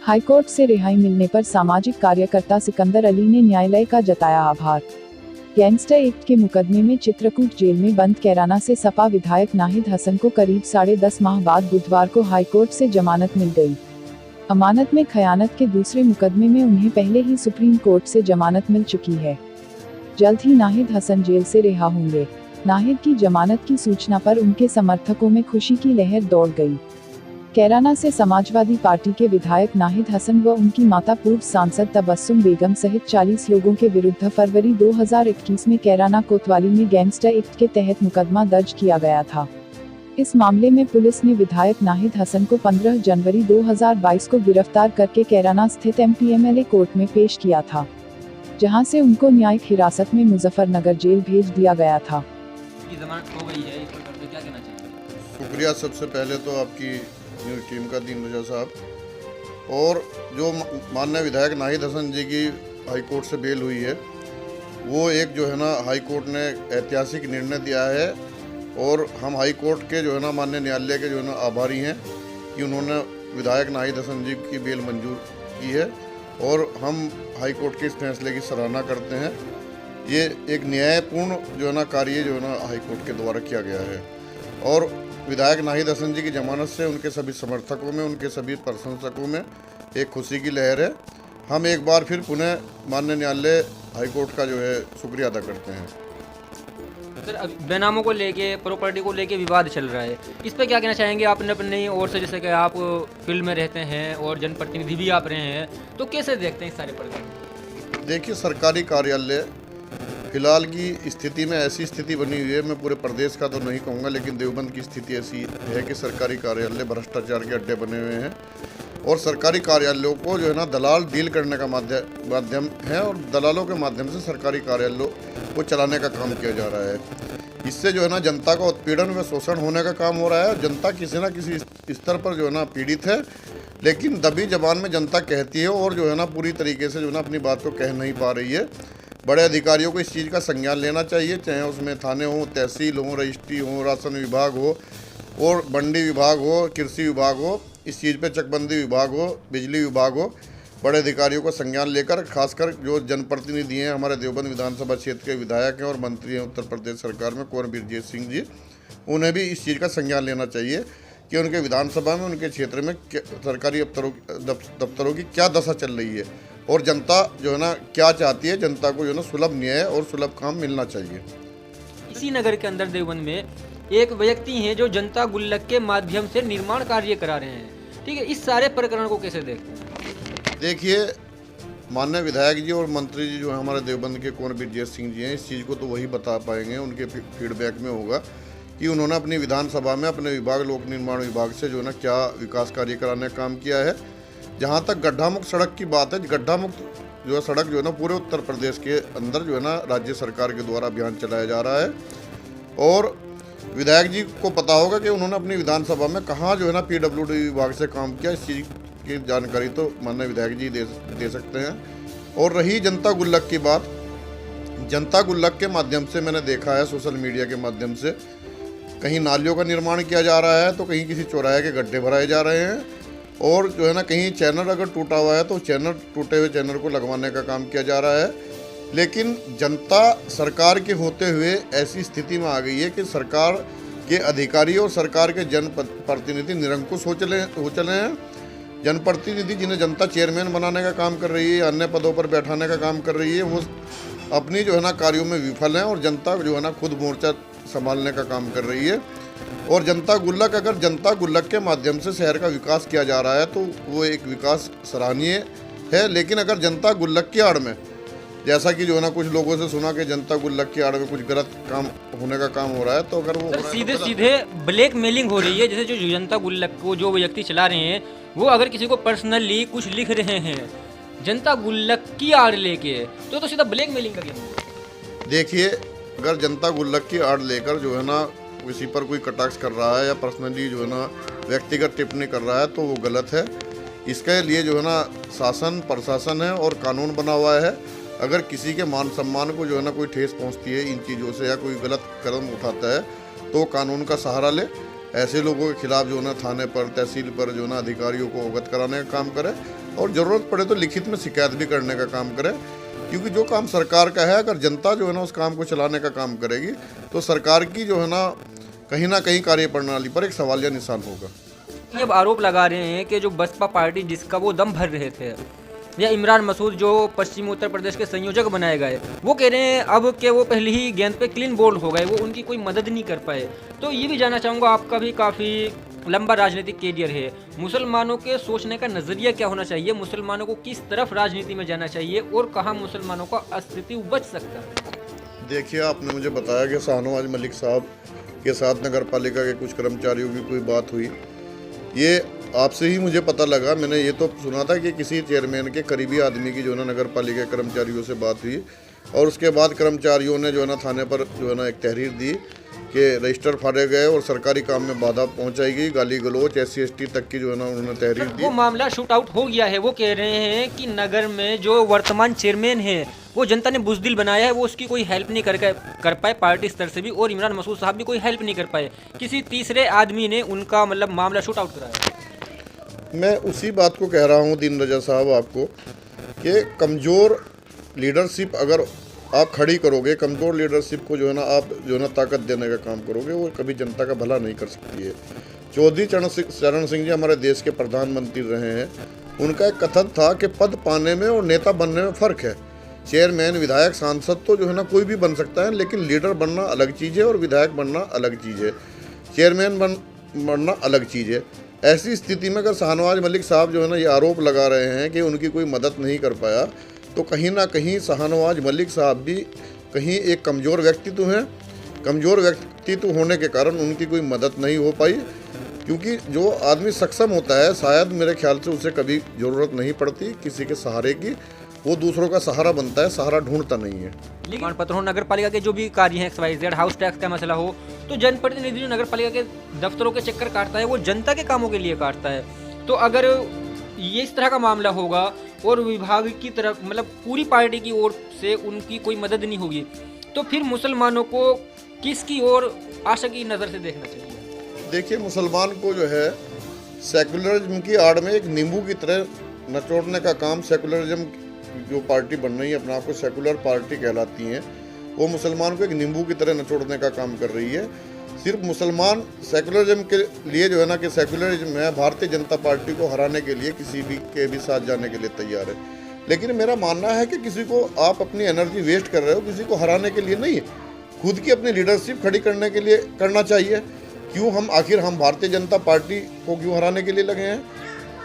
High court से रिहाई मिलने पर सामाजिक कार्यकर्ता सिकंदर अली ने न्यायालय का जताया आभार। गैंगस्टर एक्ट के मुकदमे में चित्रकूट जेल में बंद कैराना से सपा विधायक नाहिद हसन को करीब 10.5 माह बाद बुधवार को हाईकोर्ट से जमानत मिल गई। अमानत में खयानत के दूसरे मुकदमे में उन्हें पहले ही सुप्रीम कोर्ट से जमानत मिल चुकी है। जल्द ही नाहिद हसन जेल से रिहा होंगे। नाहिद की जमानत की सूचना पर उनके समर्थकों में खुशी की लहर दौड़ गई। कैराना से समाजवादी पार्टी के विधायक नाहिद हसन व उनकी माता पूर्व सांसद तबस्सुम बेगम सहित 40 लोगों के विरुद्ध फरवरी 2021 में कैराना कोतवाली में गैंगस्टर एक्ट के तहत मुकदमा दर्ज किया गया था। इस मामले में पुलिस ने विधायक नाहिद हसन को 15 जनवरी 2022 को गिरफ्तार करके कैराना स्थित MPMLA कोर्ट में पेश किया था, जहां से उनको न्यायिक हिरासत में मुजफ्फरनगर जेल भेज दिया गया था। जमानत हो गई है, इस पर क्या कहना चाहिए? शुक्रिया सबसे पहले तो आपकी न्यूज़ टीम का, दीन रजा साहब। और जो माननीय विधायक नाहिद हसन जी की हाई कोर्ट से बेल हुई है, वो एक जो है ना हाई कोर्ट ने ऐतिहासिक निर्णय दिया है और हम हाई कोर्ट के जो है ना माननीय न्यायालय के जो है ना आभारी हैं कि उन्होंने विधायक नाहिद हसन जी की बेल मंजूर की है और हम हाई कोर्ट के इस फैसले की सराहना करते हैं। ये एक न्यायपूर्ण जो है ना कार्य जो है ना हाई कोर्ट के द्वारा किया गया है और विधायक नाहिद हसन जी की जमानत से उनके सभी समर्थकों में, उनके सभी प्रशंसकों में एक खुशी की लहर है। हम एक बार फिर पुनः माननीय न्यायालय हाई कोर्ट का जो है शुक्रिया अदा करते हैं। सर, बेनामों को लेके, प्रॉपर्टी को लेके विवाद चल रहा है, इस पर क्या कहना चाहेंगे? आपने अपनी ओर से, जैसे कि आप फील्ड में रहते हैं और जनप्रतिनिधि भी आप रहे हैं, तो कैसे देखते हैं इस सारे प्रकरण? देखिए, सरकारी कार्यालय फिलहाल की स्थिति में ऐसी स्थिति बनी हुई है, मैं पूरे प्रदेश का तो नहीं कहूँगा, लेकिन देवबंद की स्थिति ऐसी है कि सरकारी कार्यालय भ्रष्टाचार के अड्डे बने हुए हैं और सरकारी कार्यालयों को जो है ना दलाल डील करने का माध्यम है और दलालों के माध्यम से सरकारी कार्यालयों को चलाने का काम किया जा रहा है। इससे जो है ना जनता का उत्पीड़न व शोषण होने का काम हो रहा है। जनता किसी न किसी स्तर पर जो है ना पीड़ित है, लेकिन दबी जबान में जनता कहती है और जो है ना पूरी तरीके से जो है ना अपनी बात को कह नहीं पा रही है। बड़े अधिकारियों को इस चीज़ का संज्ञान लेना चाहिए, चाहे उसमें थाने हो, तहसील हो, रजिस्ट्री हो, राशन विभाग हो और मंडी विभाग हो, कृषि विभाग हो, इस चीज़ पे चकबंदी विभाग हो, बिजली विभाग हो। बड़े अधिकारियों का संज्ञान लेकर, खासकर जो जनप्रतिनिधि हैं, हमारे देवबंद विधानसभा क्षेत्र के विधायक हैं और मंत्री हैं उत्तर प्रदेश सरकार में कुंवर बीरजीत सिंह जी, उन्हें भी इस चीज़ का संज्ञान लेना चाहिए कि उनके विधानसभा में, उनके क्षेत्र में सरकारी दफ्तरों की क्या दशा चल रही है और जनता जो है ना क्या चाहती है। जनता को जो है ना सुलभ न्याय और सुलभ काम मिलना चाहिए। इसी नगर के अंदर देवबंद में एक व्यक्ति हैं जो जनता गुल्लक के माध्यम से निर्माण कार्य करा रहे हैं, ठीक है, इस सारे प्रकरण को कैसे देखते हैं? देखिए, माननीय विधायक जी और मंत्री जी जो है हमारे देवबंद के कुंवर बीरजीत सिंह जी हैं, इस चीज़ को तो वही बता पाएंगे, उनके फीडबैक में होगा कि उन्होंने अपनी विधानसभा में अपने विभाग, लोक निर्माण विभाग से जो है ना क्या विकास कार्य कराने का काम किया है। जहाँ तक गड्ढा मुक्त सड़क की बात है, गड्ढा मुक्त जो है सड़क जो है ना पूरे उत्तर प्रदेश के अंदर जो है ना राज्य सरकार के द्वारा अभियान चलाया जा रहा है और विधायक जी को पता होगा कि उन्होंने अपनी विधानसभा में कहाँ जो है ना PWD विभाग से काम किया। इस चीज़ की जानकारी तो माननीय विधायक जी दे सकते हैं। और रही जनता गुल्लक की बात, जनता गुल्लक के माध्यम से मैंने देखा है, सोशल मीडिया के माध्यम से कहीं नालियों का निर्माण किया जा रहा है तो कहीं किसी चौराहे के गड्ढे भराए जा रहे हैं और जो है ना कहीं चैनल अगर टूटा हुआ है तो टूटे हुए चैनल को लगवाने का काम किया जा रहा है। लेकिन जनता सरकार के होते हुए ऐसी स्थिति में आ गई है कि सरकार के अधिकारी और सरकार के जनप्रतिनिधि निरंकुश हो चले हैं। जनप्रतिनिधि जिन्हें जनता चेयरमैन बनाने का काम कर रही है, अन्य पदों पर बैठाने का काम कर रही है, वो अपनी जो है ना कार्यों में विफल हैं और जनता जो है ना खुद मोर्चा संभालने का काम कर रही है। और जनता गुल्लक, अगर जनता गुल्लक के माध्यम से शहर का विकास किया जा रहा है तो वो एक विकास सराहनीय है। लेकिन अगर जनता गुल्लक की आड़ में, जैसा कि जो है ना कुछ लोगों से सुना कि जनता गुल्लक की आड़ में कुछ गलत काम होने का काम हो रहा है, तो अगर वो सीधे सीधे ब्लैक मेलिंग हो रही है, जैसे जो जनता गुल्लक को जो व्यक्ति चला रहे हैं वो अगर किसी को पर्सनली कुछ लिख रहे हैं जनता गुल्लक की आड़ लेके, तो सीधा ब्लैक मेलिंग का क्या? देखिए, अगर जनता गुल्लक की आड़ लेकर जो है ना किसी पर कोई कटाक्ष कर रहा है या पर्सनली जो है ना व्यक्तिगत टिप्पणी कर रहा है तो वो गलत है। इसके लिए जो है ना शासन, प्रशासन है और कानून बना हुआ है। अगर किसी के मान सम्मान को जो है ना कोई ठेस पहुंचती है इन चीज़ों से या कोई गलत कदम उठाता है तो कानून का सहारा ले। ऐसे लोगों के खिलाफ जो है ना थाने पर, तहसील पर जो है ना अधिकारियों को अवगत कराने का काम करे और ज़रूरत पड़े तो लिखित में शिकायत भी करने का काम करें, क्योंकि जो काम सरकार का है, अगर जनता जो है ना उस काम को चलाने का काम करेगी तो सरकार की जो है ना कहीं कार्यप्रणाली पर एक सवालिया निशान होगा। ये अब आरोप लगा रहे हैं कि जो बसपा पार्टी जिसका वो दम भर रहे थे, या इमरान मसूद जो पश्चिमी उत्तर प्रदेश के संयोजक बनाए गए, वो कह रहे हैं अब कि वो पहले ही गेंद पे क्लीन बोल्ड हो गए, वो उनकी कोई मदद नहीं कर पाए। तो ये भी जानना चाहूँगा, आपका भी काफ़ी लंबा राजनीतिक कैरियर है, मुसलमानों के सोचने का नज़रिया क्या होना चाहिए, मुसलमानों को किस तरफ राजनीति में जाना चाहिए और कहाँ मुसलमानों का अस्तित्व बच सकता है? देखिए, आपने मुझे बताया कि शाहनवाज मलिक साहब के साथ नगर पालिका के कुछ कर्मचारियों की कोई बात हुई, ये आपसे ही मुझे पता लगा। मैंने ये तो सुना था कि किसी चेयरमैन के करीबी आदमी की जो है ना नगर पालिका के कर्मचारियों से बात हुई, और उसके बाद कर्मचारियों ने जो है ना थाने पर जो है ना एक तहरीर दी कि रजिस्टर फाड़े गए और सरकारी काम में बाधा पहुंचाई गई, गाली गलौच SC/ST तक की जो है ना उन्होंने तहरीर दी। वो मामला शूट आउट हो गया है। वो कह रहे हैं कि नगर में जो वर्तमान चेयरमैन है वो जनता ने बुज़दिल बनाया है, वो उसकी कोई हेल्प नहीं कर पाए पार्टी स्तर से भी, और इमरान मसूद साहब भी कोई हेल्प नहीं कर पाए, किसी तीसरे आदमी ने उनका मतलब मामला शूट आउट कराया। मैं उसी बात को कह रहा हूँ दीन रजा साहब आपको कि कमज़ोर लीडरशिप अगर आप खड़ी करोगे, कमज़ोर लीडरशिप को जो है ना आप जो है ना ताकत देने का काम करोगे, वो कभी जनता का भला नहीं कर सकती है। चौधरी चरण सिंह जी हमारे देश के प्रधानमंत्री रहे हैं, उनका एक कथन था कि पद पाने में और नेता बनने में फ़र्क है। चेयरमैन, विधायक, सांसद तो जो है ना कोई भी बन सकता है, लेकिन लीडर बनना अलग चीज़ है और विधायक बनना अलग चीज़ है, चेयरमैन बनना अलग चीज़ है। ऐसी स्थिति में अगर शाहनवाज मलिक साहब जो है ना ये आरोप लगा रहे हैं कि उनकी कोई मदद नहीं कर पाया, तो कहीं ना कहीं शाहनवाज मलिक साहब भी कहीं एक कमज़ोर व्यक्तित्व हैं। कमज़ोर व्यक्तित्व होने के कारण उनकी कोई मदद नहीं हो पाई, क्योंकि जो आदमी सक्षम होता है शायद मेरे ख्याल से उसे कभी ज़रूरत नहीं पड़ती किसी के सहारे की, वो दूसरों का सहारा बनता है, सहारा ढूंढता नहीं है। प्रमाण पत्र हो, नगर पालिका के जो भी कार्य हैं XYZ, हाउस टैक्स का मसला हो, तो जनप्रतिनिधि जो नगर पालिका के दफ्तरों के चक्कर काटता है वो जनता के कामों के लिए काटता है। तो अगर ये इस तरह का मामला होगा और विभाग की तरफ मतलब पूरी पार्टी की ओर से उनकी कोई मदद नहीं होगी, तो फिर मुसलमानों को किसकी ओर आशा की नज़र से देखना चाहिए? देखिए, मुसलमान को जो है सेकुलरिज्म की आड़ में एक नींबू की तरह नचोड़ने का काम, सेकुलरिज्म जो पार्टी बन रही है अपने आप को सेकुलर पार्टी कहलाती हैं, वो मुसलमान को एक नींबू की तरह नचोड़ने का काम कर रही है। सिर्फ मुसलमान सेकुलरिज्म के लिए जो है ना कि सेकुलरिज्म है, भारतीय जनता पार्टी को हराने के लिए किसी भी के भी साथ जाने के लिए तैयार है। लेकिन मेरा मानना है कि किसी को आप अपनी एनर्जी वेस्ट कर रहे हो, किसी को हराने के लिए नहीं, खुद की अपनी लीडरशिप खड़ी करने के लिए करना चाहिए। क्यों हम भारतीय जनता पार्टी को क्यों हराने के लिए लगे हैं?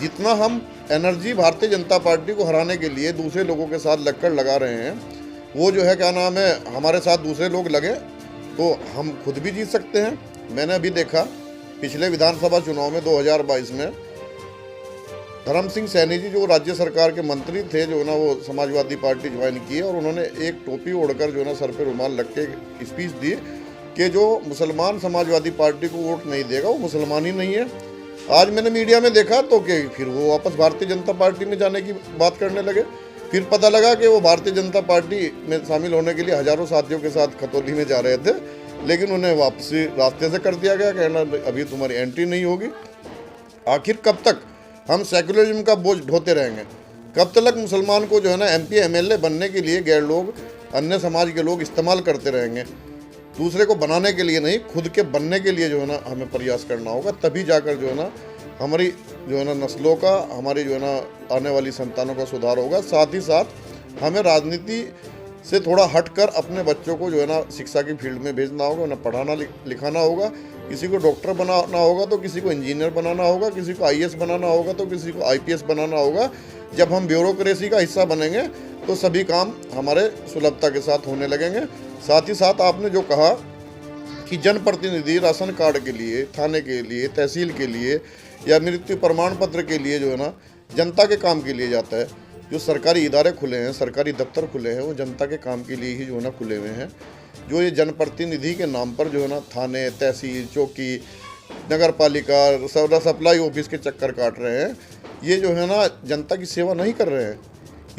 जितना हम एनर्जी भारतीय जनता पार्टी को हराने के लिए दूसरे लोगों के साथ लगकर लगा रहे हैं, वो जो है क्या नाम है हमारे साथ दूसरे लोग लगे तो हम खुद भी जीत सकते हैं। मैंने अभी देखा पिछले विधानसभा चुनाव में 2022 में धर्म सिंह सैनी जी जो राज्य सरकार के मंत्री थे, जो ना वो समाजवादी पार्टी ज्वाइन की और उन्होंने एक टोपी ओढ़कर जो ना सर पे रुमाल रख के स्पीच दी कि जो मुसलमान समाजवादी पार्टी को वोट नहीं देगा वो मुसलमान ही नहीं है। आज मैंने मीडिया में देखा तो कि फिर वो वापस भारतीय जनता पार्टी में जाने की बात करने लगे। फिर पता लगा कि वो भारतीय जनता पार्टी में शामिल होने के लिए हजारों साथियों के साथ खतौली में जा रहे थे, लेकिन उन्हें वापसी रास्ते से कर दिया गया, कहना अभी तुम्हारी एंट्री नहीं होगी। आखिर कब तक हम सेकुलरिज्म का बोझ ढोते रहेंगे? कब तक मुसलमान को जो है ना MP MLA बनने के लिए गैर लोग, अन्य समाज के लोग इस्तेमाल करते रहेंगे? दूसरे को बनाने के लिए नहीं, खुद के बनने के लिए जो है ना हमें प्रयास करना होगा, तभी जाकर जो है ना हमारी जो है ना नस्लों का, हमारी जो है ना आने वाली संतानों का सुधार होगा। साथ ही साथ हमें राजनीति से थोड़ा हटकर अपने बच्चों को जो है ना शिक्षा की फील्ड में भेजना होगा, उन्हें पढ़ाना लिखाना होगा। किसी को डॉक्टर बनाना होगा तो किसी को इंजीनियर बनाना होगा, किसी को IAS बनाना होगा तो किसी को IPS बनाना होगा। जब हम ब्यूरोक्रेसी का हिस्सा बनेंगे तो सभी काम हमारे सुलभता के साथ होने लगेंगे। साथ ही साथ आपने जो कहा कि जनप्रतिनिधि राशन कार्ड के लिए, थाने के लिए, तहसील के लिए या मृत्यु प्रमाण पत्र के लिए जो है ना जनता के काम के लिए जाता है। जो सरकारी इदारे खुले हैं, सरकारी दफ्तर खुले हैं, वो जनता के काम के लिए ही जो है ना खुले हुए हैं। जो ये जनप्रतिनिधि के नाम पर जो है ना थाने, तहसील, चौकी, नगर पालिका, सप्लाई ऑफिस के चक्कर काट रहे हैं, ये जो है ना जनता की सेवा नहीं कर रहे हैं।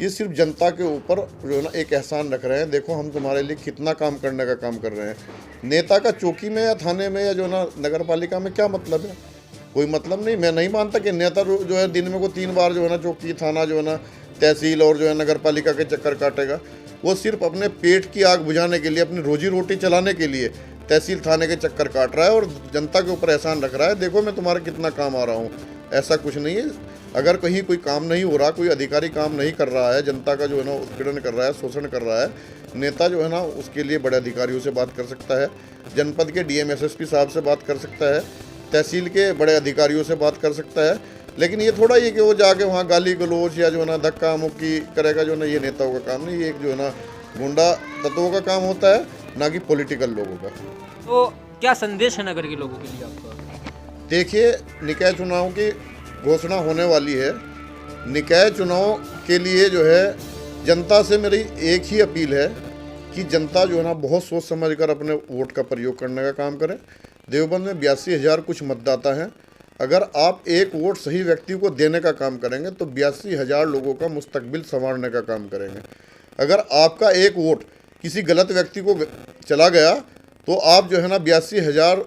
ये सिर्फ जनता के ऊपर जो है ना एक एहसान रख रहे हैं, देखो हम तुम्हारे लिए कितना काम करने का काम कर रहे हैं। नेता का चौकी में या थाने में या जो है ना नगर पालिका में क्या मतलब है? कोई मतलब नहीं। मैं नहीं मानता कि नेता जो है दिन में को 3 बार जो है ना चौकी, थाना, जो है ना तहसील और जो है नगर पालिका के चक्कर काटेगा। वो सिर्फ अपने पेट की आग बुझाने के लिए, अपनी रोजी रोटी चलाने के लिए तहसील थाने के चक्कर काट रहा है और जनता के ऊपर एहसान रख रहा है, देखो मैं तुम्हारा कितना काम आ रहा हूँ। ऐसा कुछ नहीं है। अगर कहीं कोई काम नहीं हो रहा, कोई अधिकारी काम नहीं कर रहा है, जनता का जो है ना उत्पीड़न कर रहा है, शोषण कर रहा है, नेता जो है ना उसके लिए बड़े अधिकारियों से बात कर सकता है, जनपद के डीएम एसएसपी साहब से बात कर सकता है, तहसील के बड़े अधिकारियों से बात कर सकता है। लेकिन ये थोड़ा ये कि वो जाके वहाँ गाली गलौज या जो है ना धक्का मुक्की करेगा, जो है ना ये नेताओं का काम नहीं, ये एक जो है ना गुंडा तत्वों का काम होता है, ना कि पॉलिटिकल लोगों का। तो क्या संदेश है नगर के लोगों के लिए आपका? देखिए, निकाय चुनाव की घोषणा होने वाली है। निकाय चुनाव के लिए जो है जनता से मेरी एक ही अपील है कि जनता जो है ना बहुत सोच समझ कर अपने वोट का प्रयोग करने का काम करें। देवबंद में 82,000 कुछ मतदाता हैं। अगर आप एक वोट सही व्यक्ति को देने का काम करेंगे तो 82,000 लोगों का मुस्तकबिल संवारने का काम करेंगे। अगर आपका एक वोट किसी गलत व्यक्ति को चला गया तो आप जो है ना 82,000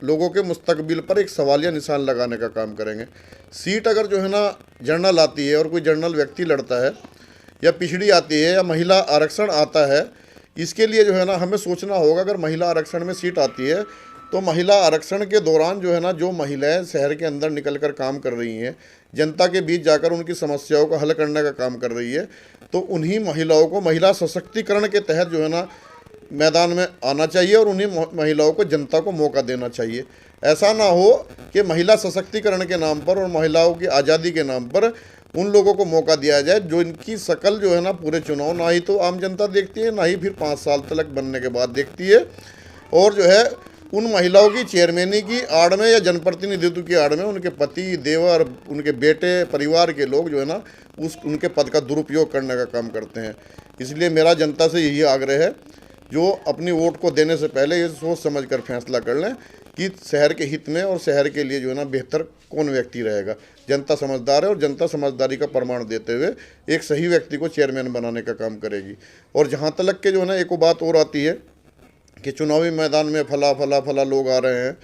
लोगों के मुस्तकबिल पर एक सवालिया निशान लगाने का काम करेंगे। सीट अगर जो है ना जर्नल आती है और कोई जर्नल व्यक्ति लड़ता है, या पिछड़ी आती है, या महिला आरक्षण आता है, इसके लिए जो है ना हमें सोचना होगा। अगर महिला आरक्षण में सीट आती है तो महिला आरक्षण के दौरान जो है ना जो महिलाएं शहर के अंदर निकलकर काम कर रही हैं, जनता के बीच जाकर उनकी समस्याओं को हल करने का काम कर रही है, तो उन्हीं महिलाओं को महिला सशक्तिकरण के तहत जो है ना मैदान में आना चाहिए और उन्हीं महिलाओं को जनता को मौका देना चाहिए। ऐसा ना हो कि महिला सशक्तिकरण के नाम पर और महिलाओं की आज़ादी के नाम पर उन लोगों को मौका दिया जाए जो इनकी शकल जो है ना पूरे चुनाव ना ही तो आम जनता देखती है, ना ही फिर 5 साल तक बनने के बाद देखती है। और जो है उन महिलाओं की चेयरमैनी की आड़ में या जनप्रतिनिधित्व की आड़ में उनके पति, देवर, उनके बेटे, परिवार के लोग जो है ना उनके पद का दुरुपयोग करने का काम करते हैं। इसलिए मेरा जनता से यही आग्रह है, जो अपनी वोट को देने से पहले ये सोच समझ कर फैसला कर लें कि शहर के हित में और शहर के लिए जो है ना बेहतर कौन व्यक्ति रहेगा। जनता समझदार है और जनता समझदारी का प्रमाण देते हुए एक सही व्यक्ति को चेयरमैन बनाने का काम करेगी। और जहाँ तक के जो है ना एक बात और आती है कि चुनावी मैदान में फला लोग आ रहे हैं,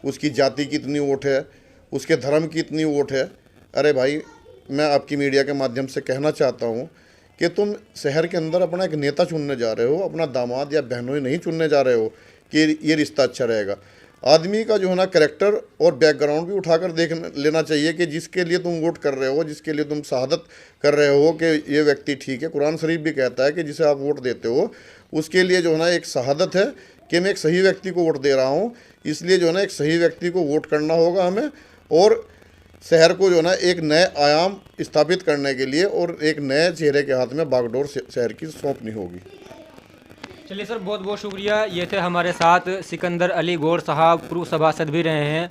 उसकी जाति की इतनी वोट है, उसके धर्म की इतनी वोट है। अरे भाई, मैं आपकी मीडिया के माध्यम से कहना चाहता हूँ कि तुम शहर के अंदर अपना एक नेता चुनने जा रहे हो, अपना दामाद या बहनोई नहीं चुनने जा रहे हो कि ये रिश्ता अच्छा रहेगा। आदमी का जो है ना कैरेक्टर और बैकग्राउंड भी उठाकर देख लेना चाहिए कि जिसके लिए तुम वोट कर रहे हो, जिसके लिए तुम शहादत कर रहे हो कि ये व्यक्ति ठीक है। कुरान शरीफ भी कहता है कि जिसे आप वोट देते हो उसके लिए जो है ना एक शहादत है कि मैं एक सही व्यक्ति को वोट दे रहा हूँ। इसलिए जो है ना एक सही व्यक्ति को वोट करना होगा हमें, और शहर को जो है ना एक नए आयाम स्थापित करने के लिए और एक नए चेहरे के हाथ में बागडोर शहर की सौंपनी होगी। चलिए सर, बहुत बहुत शुक्रिया। ये थे हमारे साथ सिकंदर अली गौर साहब, पूर्व सभासद भी रहे हैं।